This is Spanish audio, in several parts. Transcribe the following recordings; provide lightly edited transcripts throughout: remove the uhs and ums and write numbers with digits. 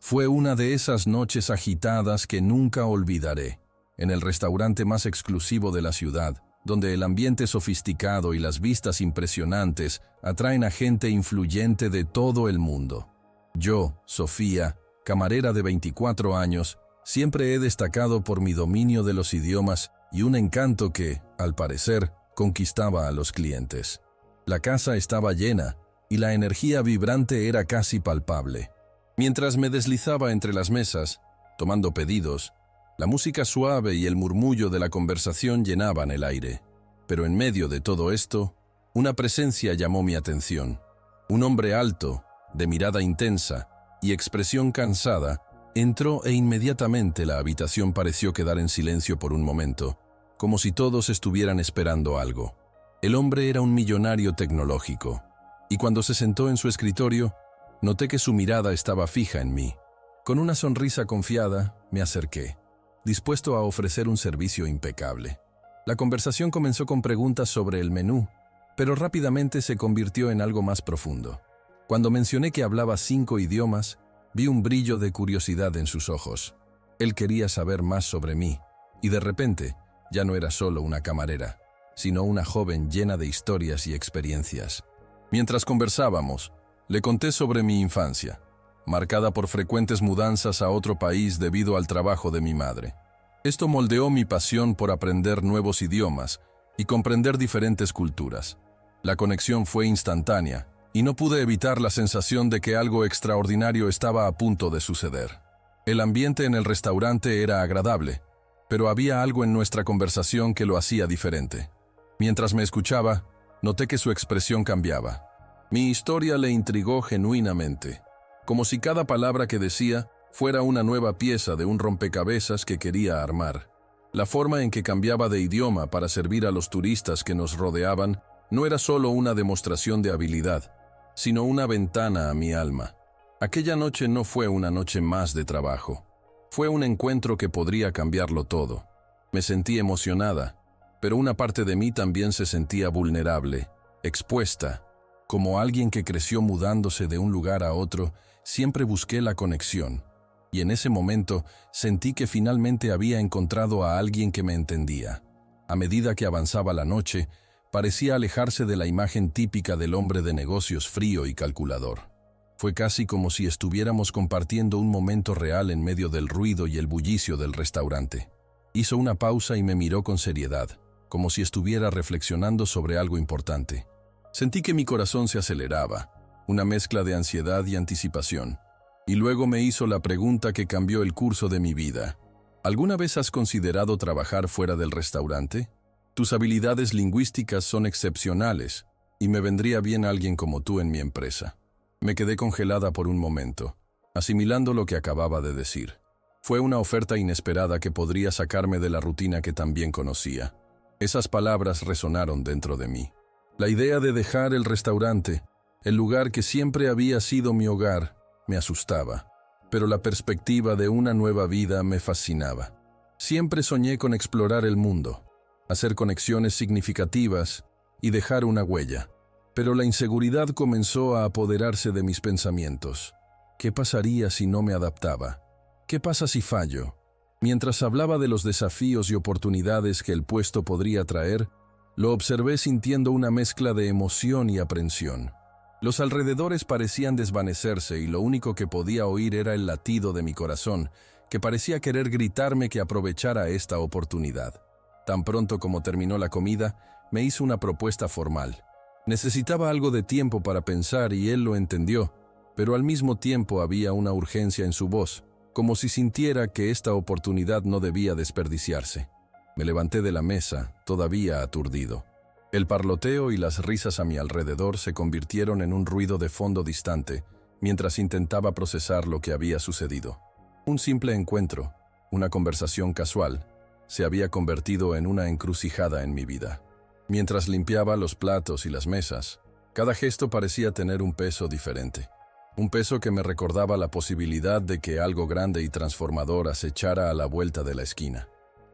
Fue una de esas noches agitadas que nunca olvidaré, en el restaurante más exclusivo de la ciudad, donde el ambiente sofisticado y las vistas impresionantes atraen a gente influyente de todo el mundo. Yo, Sofía, camarera de 24 años, siempre he destacado por mi dominio de los idiomas y un encanto que, al parecer, conquistaba a los clientes. La casa estaba llena y la energía vibrante era casi palpable. Mientras me deslizaba entre las mesas, tomando pedidos, la música suave y el murmullo de la conversación llenaban el aire. Pero en medio de todo esto, una presencia llamó mi atención. Un hombre alto, de mirada intensa y expresión cansada, entró e inmediatamente la habitación pareció quedar en silencio por un momento, como si todos estuvieran esperando algo. El hombre era un millonario tecnológico, y cuando se sentó en su escritorio, noté que su mirada estaba fija en mí. Con una sonrisa confiada, me acerqué, dispuesto a ofrecer un servicio impecable. La conversación comenzó con preguntas sobre el menú, pero rápidamente se convirtió en algo más profundo. Cuando mencioné que hablaba 5 idiomas, vi un brillo de curiosidad en sus ojos. Él quería saber más sobre mí, y de repente, ya no era solo una camarera, sino una joven llena de historias y experiencias. Mientras conversábamos, le conté sobre mi infancia, marcada por frecuentes mudanzas a otro país debido al trabajo de mi madre. Esto moldeó mi pasión por aprender nuevos idiomas y comprender diferentes culturas. La conexión fue instantánea, y no pude evitar la sensación de que algo extraordinario estaba a punto de suceder. El ambiente en el restaurante era agradable, pero había algo en nuestra conversación que lo hacía diferente. Mientras me escuchaba, noté que su expresión cambiaba. Mi historia le intrigó genuinamente, como si cada palabra que decía fuera una nueva pieza de un rompecabezas que quería armar. La forma en que cambiaba de idioma para servir a los turistas que nos rodeaban no era solo una demostración de habilidad, sino una ventana a mi alma. Aquella noche no fue una noche más de trabajo. Fue un encuentro que podría cambiarlo todo. Me sentí emocionada, pero una parte de mí también se sentía vulnerable, expuesta. Como alguien que creció mudándose de un lugar a otro, siempre busqué la conexión. Y en ese momento sentí que finalmente había encontrado a alguien que me entendía. A medida que avanzaba la noche, parecía alejarse de la imagen típica del hombre de negocios frío y calculador. Fue casi como si estuviéramos compartiendo un momento real en medio del ruido y el bullicio del restaurante. Hizo una pausa y me miró con seriedad, como si estuviera reflexionando sobre algo importante. Sentí que mi corazón se aceleraba, una mezcla de ansiedad y anticipación. Y luego me hizo la pregunta que cambió el curso de mi vida. ¿Alguna vez has considerado trabajar fuera del restaurante? Tus habilidades lingüísticas son excepcionales, y me vendría bien alguien como tú en mi empresa. Me quedé congelada por un momento, asimilando lo que acababa de decir. Fue una oferta inesperada que podría sacarme de la rutina que también conocía. Esas palabras resonaron dentro de mí. La idea de dejar el restaurante, el lugar que siempre había sido mi hogar, me asustaba, pero la perspectiva de una nueva vida me fascinaba. Siempre soñé con explorar el mundo, hacer conexiones significativas y dejar una huella. Pero la inseguridad comenzó a apoderarse de mis pensamientos. ¿Qué pasaría si no me adaptaba? ¿Qué pasa si fallo? Mientras hablaba de los desafíos y oportunidades que el puesto podría traer, lo observé sintiendo una mezcla de emoción y aprensión. Los alrededores parecían desvanecerse y lo único que podía oír era el latido de mi corazón, que parecía querer gritarme que aprovechara esta oportunidad. Tan pronto como terminó la comida, me hizo una propuesta formal. Necesitaba algo de tiempo para pensar y él lo entendió, pero al mismo tiempo había una urgencia en su voz, como si sintiera que esta oportunidad no debía desperdiciarse. Me levanté de la mesa, todavía aturdido. El parloteo y las risas a mi alrededor se convirtieron en un ruido de fondo distante, mientras intentaba procesar lo que había sucedido. Un simple encuentro, una conversación casual, se había convertido en una encrucijada en mi vida. Mientras limpiaba los platos y las mesas, cada gesto parecía tener un peso diferente. Un peso que me recordaba la posibilidad de que algo grande y transformador acechara a la vuelta de la esquina.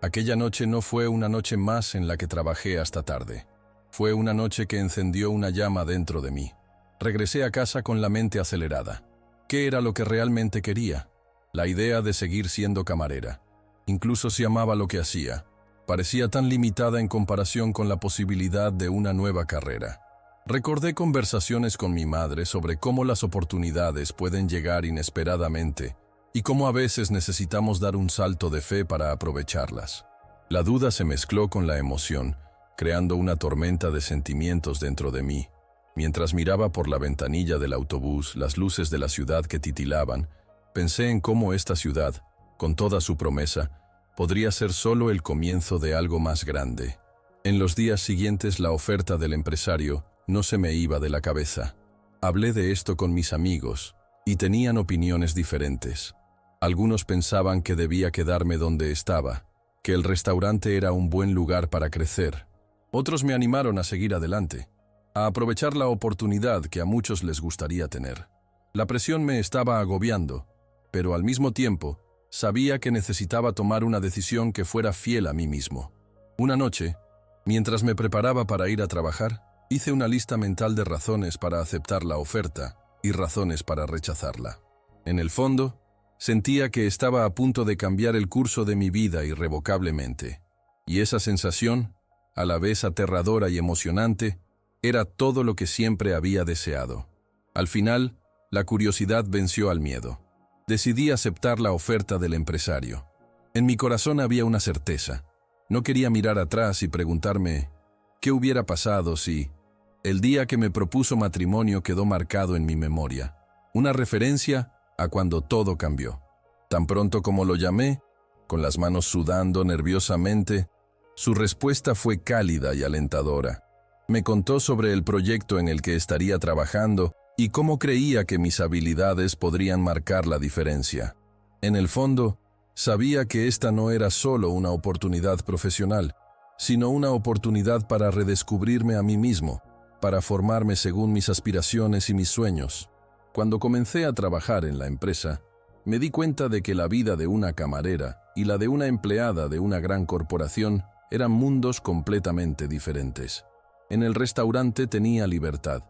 Aquella noche no fue una noche más en la que trabajé hasta tarde. Fue una noche que encendió una llama dentro de mí. Regresé a casa con la mente acelerada. ¿Qué era lo que realmente quería? La idea de seguir siendo camarera, incluso si amaba lo que hacía, parecía tan limitada en comparación con la posibilidad de una nueva carrera. Recordé conversaciones con mi madre sobre cómo las oportunidades pueden llegar inesperadamente y cómo a veces necesitamos dar un salto de fe para aprovecharlas. La duda se mezcló con la emoción, creando una tormenta de sentimientos dentro de mí. Mientras miraba por la ventanilla del autobús las luces de la ciudad que titilaban, pensé en cómo esta ciudad, con toda su promesa, podría ser solo el comienzo de algo más grande. En los días siguientes la oferta del empresario no se me iba de la cabeza. Hablé de esto con mis amigos y tenían opiniones diferentes. Algunos pensaban que debía quedarme donde estaba, que el restaurante era un buen lugar para crecer. Otros me animaron a seguir adelante, a aprovechar la oportunidad que a muchos les gustaría tener. La presión me estaba agobiando, pero al mismo tiempo sabía que necesitaba tomar una decisión que fuera fiel a mí mismo. Una noche, mientras me preparaba para ir a trabajar, hice una lista mental de razones para aceptar la oferta y razones para rechazarla. En el fondo, sentía que estaba a punto de cambiar el curso de mi vida irrevocablemente. Y esa sensación, a la vez aterradora y emocionante, era todo lo que siempre había deseado. Al final, la curiosidad venció al miedo. Decidí aceptar la oferta del empresario. En mi corazón había una certeza. No quería mirar atrás y preguntarme qué hubiera pasado si el día que me propuso matrimonio quedó marcado en mi memoria. Una referencia a cuando todo cambió. Tan pronto como lo llamé, con las manos sudando nerviosamente, su respuesta fue cálida y alentadora. Me contó sobre el proyecto en el que estaría trabajando y cómo creía que mis habilidades podrían marcar la diferencia. En el fondo, sabía que esta no era solo una oportunidad profesional, sino una oportunidad para redescubrirme a mí mismo, para formarme según mis aspiraciones y mis sueños. Cuando comencé a trabajar en la empresa, me di cuenta de que la vida de una camarera y la de una empleada de una gran corporación eran mundos completamente diferentes. En el restaurante tenía libertad.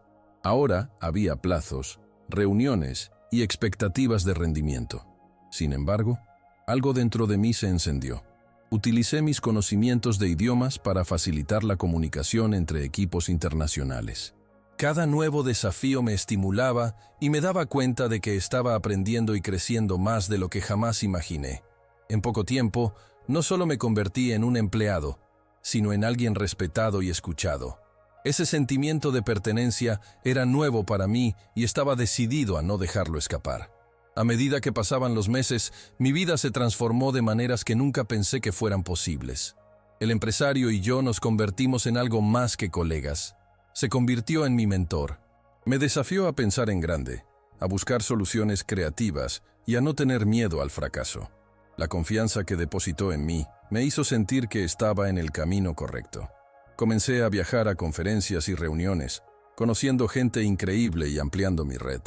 Ahora había plazos, reuniones y expectativas de rendimiento. Sin embargo, algo dentro de mí se encendió. Utilicé mis conocimientos de idiomas para facilitar la comunicación entre equipos internacionales. Cada nuevo desafío me estimulaba y me daba cuenta de que estaba aprendiendo y creciendo más de lo que jamás imaginé. En poco tiempo, no solo me convertí en un empleado, sino en alguien respetado y escuchado. Ese sentimiento de pertenencia era nuevo para mí y estaba decidido a no dejarlo escapar. A medida que pasaban los meses, mi vida se transformó de maneras que nunca pensé que fueran posibles. El empresario y yo nos convertimos en algo más que colegas. Se convirtió en mi mentor. Me desafió a pensar en grande, a buscar soluciones creativas y a no tener miedo al fracaso. La confianza que depositó en mí me hizo sentir que estaba en el camino correcto. Comencé a viajar a conferencias y reuniones, conociendo gente increíble y ampliando mi red.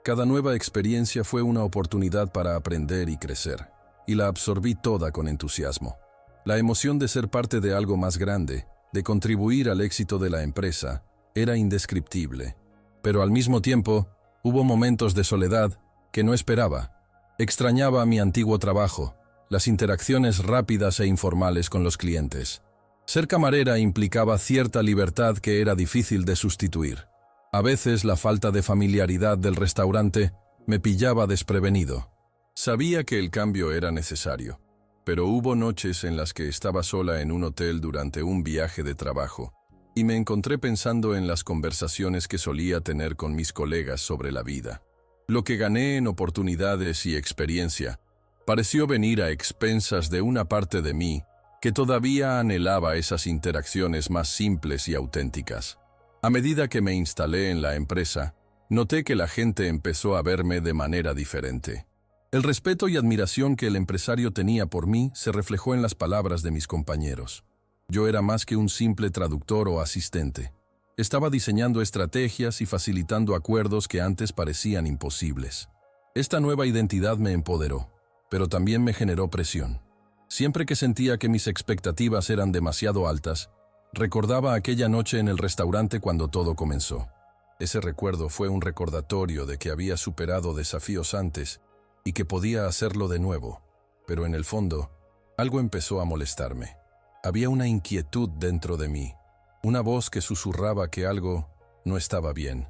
Cada nueva experiencia fue una oportunidad para aprender y crecer, y la absorbí toda con entusiasmo. La emoción de ser parte de algo más grande, de contribuir al éxito de la empresa, era indescriptible. Pero al mismo tiempo, hubo momentos de soledad que no esperaba. Extrañaba mi antiguo trabajo, las interacciones rápidas e informales con los clientes. Ser camarera implicaba cierta libertad que era difícil de sustituir. A veces la falta de familiaridad del restaurante me pillaba desprevenido. Sabía que el cambio era necesario, pero hubo noches en las que estaba sola en un hotel durante un viaje de trabajo y me encontré pensando en las conversaciones que solía tener con mis colegas sobre la vida. Lo que gané en oportunidades y experiencia pareció venir a expensas de una parte de mí que todavía anhelaba esas interacciones más simples y auténticas. A medida que me instalé en la empresa, noté que la gente empezó a verme de manera diferente. El respeto y admiración que el empresario tenía por mí se reflejó en las palabras de mis compañeros. Yo era más que un simple traductor o asistente. Estaba diseñando estrategias y facilitando acuerdos que antes parecían imposibles. Esta nueva identidad me empoderó, pero también me generó presión. Siempre que sentía que mis expectativas eran demasiado altas, recordaba aquella noche en el restaurante cuando todo comenzó. Ese recuerdo fue un recordatorio de que había superado desafíos antes y que podía hacerlo de nuevo, pero en el fondo, algo empezó a molestarme. Había una inquietud dentro de mí, una voz que susurraba que algo no estaba bien.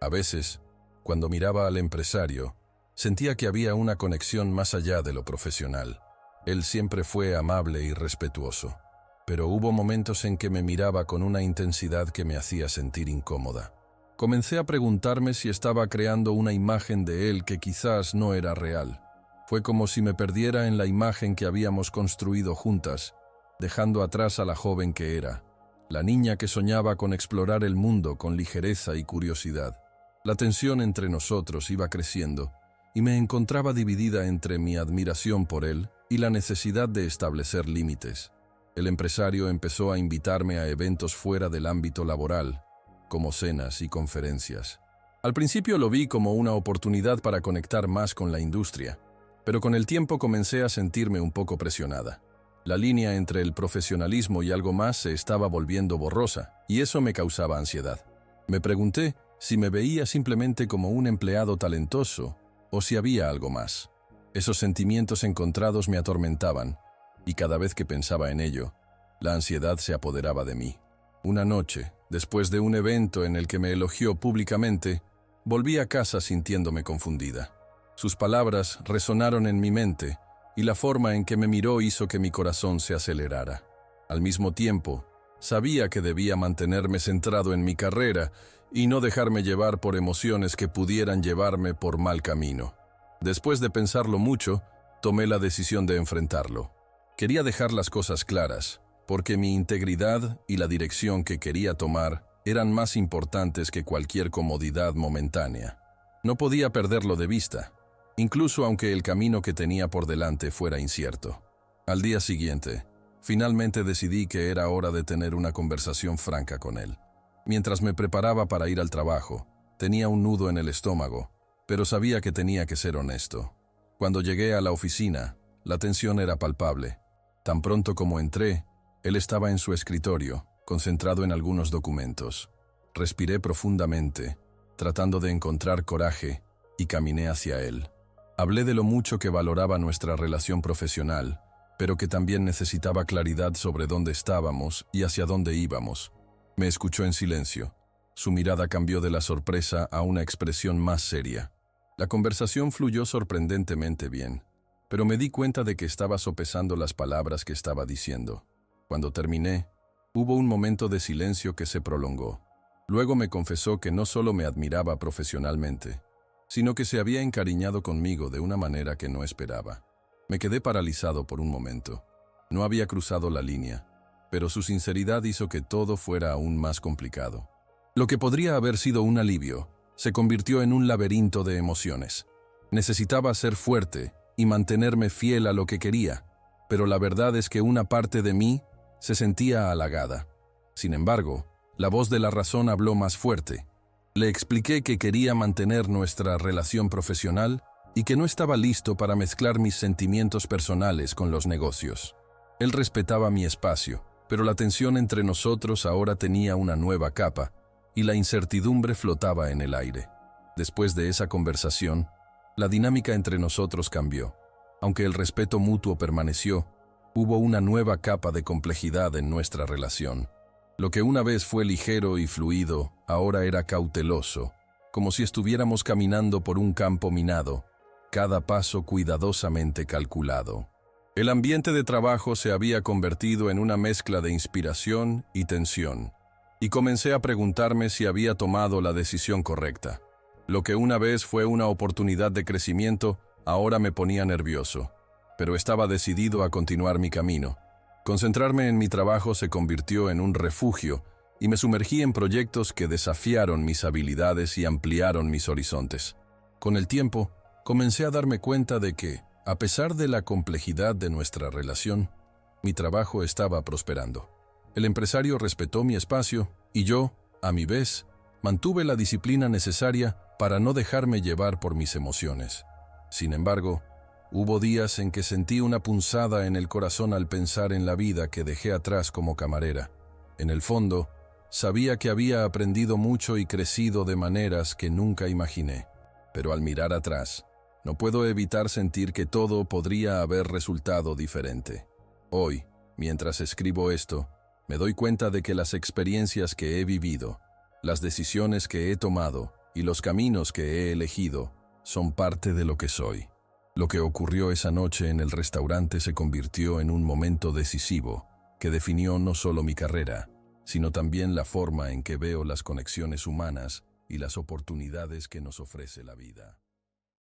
A veces, cuando miraba al empresario, sentía que había una conexión más allá de lo profesional. Él siempre fue amable y respetuoso, pero hubo momentos en que me miraba con una intensidad que me hacía sentir incómoda. Comencé a preguntarme si estaba creando una imagen de él que quizás no era real. Fue como si me perdiera en la imagen que habíamos construido juntas, dejando atrás a la joven que era, la niña que soñaba con explorar el mundo con ligereza y curiosidad. La tensión entre nosotros iba creciendo, y me encontraba dividida entre mi admiración por él y la necesidad de establecer límites. El empresario empezó a invitarme a eventos fuera del ámbito laboral, como cenas y conferencias. Al principio lo vi como una oportunidad para conectar más con la industria, pero con el tiempo comencé a sentirme un poco presionada. La línea entre el profesionalismo y algo más se estaba volviendo borrosa, y eso me causaba ansiedad. Me pregunté si me veía simplemente como un empleado talentoso o si había algo más. Esos sentimientos encontrados me atormentaban, y cada vez que pensaba en ello, la ansiedad se apoderaba de mí. Una noche, después de un evento en el que me elogió públicamente, volví a casa sintiéndome confundida. Sus palabras resonaron en mi mente, y la forma en que me miró hizo que mi corazón se acelerara. Al mismo tiempo, sabía que debía mantenerme centrado en mi carrera y no dejarme llevar por emociones que pudieran llevarme por mal camino. Después de pensarlo mucho, tomé la decisión de enfrentarlo. Quería dejar las cosas claras, porque mi integridad y la dirección que quería tomar eran más importantes que cualquier comodidad momentánea. No podía perderlo de vista, incluso aunque el camino que tenía por delante fuera incierto. Al día siguiente, finalmente decidí que era hora de tener una conversación franca con él. Mientras me preparaba para ir al trabajo, tenía un nudo en el estómago, pero sabía que tenía que ser honesto. Cuando llegué a la oficina, la tensión era palpable. Tan pronto como entré, él estaba en su escritorio, concentrado en algunos documentos. Respiré profundamente, tratando de encontrar coraje, y caminé hacia él. Hablé de lo mucho que valoraba nuestra relación profesional, pero que también necesitaba claridad sobre dónde estábamos y hacia dónde íbamos. Me escuchó en silencio. Su mirada cambió de la sorpresa a una expresión más seria. La conversación fluyó sorprendentemente bien, pero me di cuenta de que estaba sopesando las palabras que estaba diciendo. Cuando terminé, hubo un momento de silencio que se prolongó. Luego me confesó que no solo me admiraba profesionalmente, sino que se había encariñado conmigo de una manera que no esperaba. Me quedé paralizado por un momento. No había cruzado la línea, pero su sinceridad hizo que todo fuera aún más complicado. Lo que podría haber sido un alivio, se convirtió en un laberinto de emociones. Necesitaba ser fuerte y mantenerme fiel a lo que quería, pero la verdad es que una parte de mí se sentía halagada. Sin embargo, la voz de la razón habló más fuerte. Le expliqué que quería mantener nuestra relación profesional y que no estaba listo para mezclar mis sentimientos personales con los negocios. Él respetaba mi espacio, pero la tensión entre nosotros ahora tenía una nueva capa y la incertidumbre flotaba en el aire. Después de esa conversación, la dinámica entre nosotros cambió. Aunque el respeto mutuo permaneció, hubo una nueva capa de complejidad en nuestra relación. Lo que una vez fue ligero y fluido, ahora era cauteloso, como si estuviéramos caminando por un campo minado, cada paso cuidadosamente calculado. El ambiente de trabajo se había convertido en una mezcla de inspiración y tensión, y comencé a preguntarme si había tomado la decisión correcta. Lo que una vez fue una oportunidad de crecimiento, ahora me ponía nervioso, pero estaba decidido a continuar mi camino. Concentrarme en mi trabajo se convirtió en un refugio y me sumergí en proyectos que desafiaron mis habilidades y ampliaron mis horizontes. Con el tiempo, comencé a darme cuenta de que, a pesar de la complejidad de nuestra relación, mi trabajo estaba prosperando. El empresario respetó mi espacio y yo, a mi vez, mantuve la disciplina necesaria para no dejarme llevar por mis emociones. Sin embargo, hubo días en que sentí una punzada en el corazón al pensar en la vida que dejé atrás como camarera. En el fondo, sabía que había aprendido mucho y crecido de maneras que nunca imaginé, pero al mirar atrás, No puedo evitar sentir que todo podría haber resultado diferente. Hoy, mientras escribo esto, me doy cuenta de que las experiencias que he vivido, las decisiones que he tomado y los caminos que he elegido son parte de lo que soy. Lo que ocurrió esa noche en el restaurante se convirtió en un momento decisivo que definió no solo mi carrera, sino también la forma en que veo las conexiones humanas y las oportunidades que nos ofrece la vida.